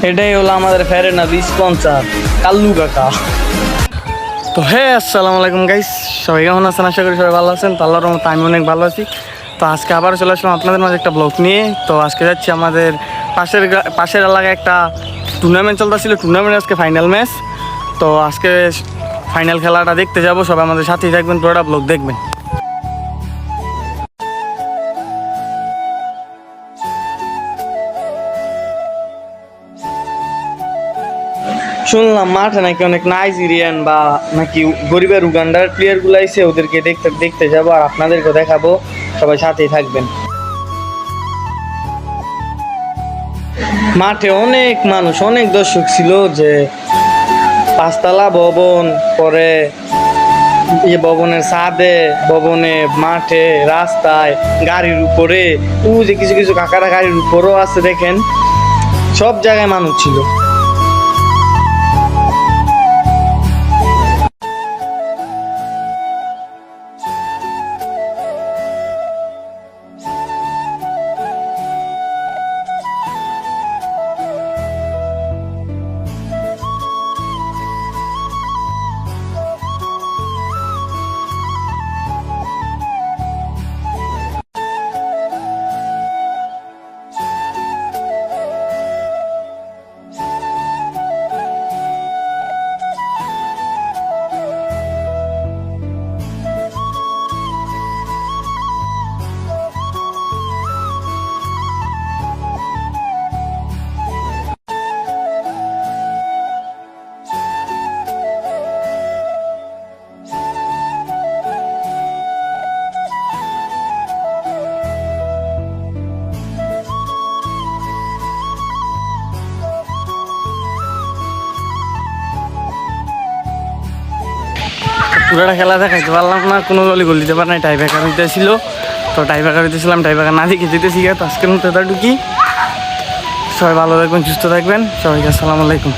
এটাই হলো আমাদের ফেরেনা স্পন্সর কাল্লু কাকা। তো আসসালামু আলাইকুম গাইস, সবাই কেমন আছেন? আশা করি সবাই ভালো আছেন। তো আল্লাহর রহমতে আমি অনেক ভালো আছি। তো আজকে আবার চলে আসলাম আপনাদের মাঝে একটা ব্লগ নিয়ে। তো আজকে যাচ্ছি আমাদের পাশের এলাকায় একটা টুর্নামেন্ট চলতেছিল, টুর্নামেন্ট আজকে ফাইনাল ম্যাচ। তো আজকে ফাইনাল খেলাটা দেখতে যাব, সবাই আমাদের সাথেই থাকবেন, পুরোটা ব্লগ দেখবেন। শুনলাম মাঠে নাকি অনেক নাইজেরিয়ান বা নাকি গরিবের উগান্ডার প্লেয়ার গুলো আইছে, ওদেরকে দেখতে যাবো আর আপনাদেরকে দেখাবো, সবাই সাথেই থাকবেন। মাঠে অনেক মানুষ, অনেক দর্শক ছিল, যে পাঁচতলা ভবন, পরে ভবনের ছাদে, ভবনে, মাঠে, রাস্তায়, গাড়ির উপরে, যে কিছু কিছু কাকারা গাড়ির উপরও আছে, দেখেন সব জায়গায় মানুষ ছিল। পুরোটা খেলা দেখাইতে পারলাম না, কোনো দলই গোল দিতে পারে নাই, টাইব্রেকার হইতেছিল। তো টাইব্রেকার হইতেছিলাম, টাইব্রেকার না দিকে জিতেছি। তো আজকের মতো এতটুকুই। সবাই ভালো থাকবেন, সুস্থ থাকবেন, সবাইকে আসসালামু আলাইকুম।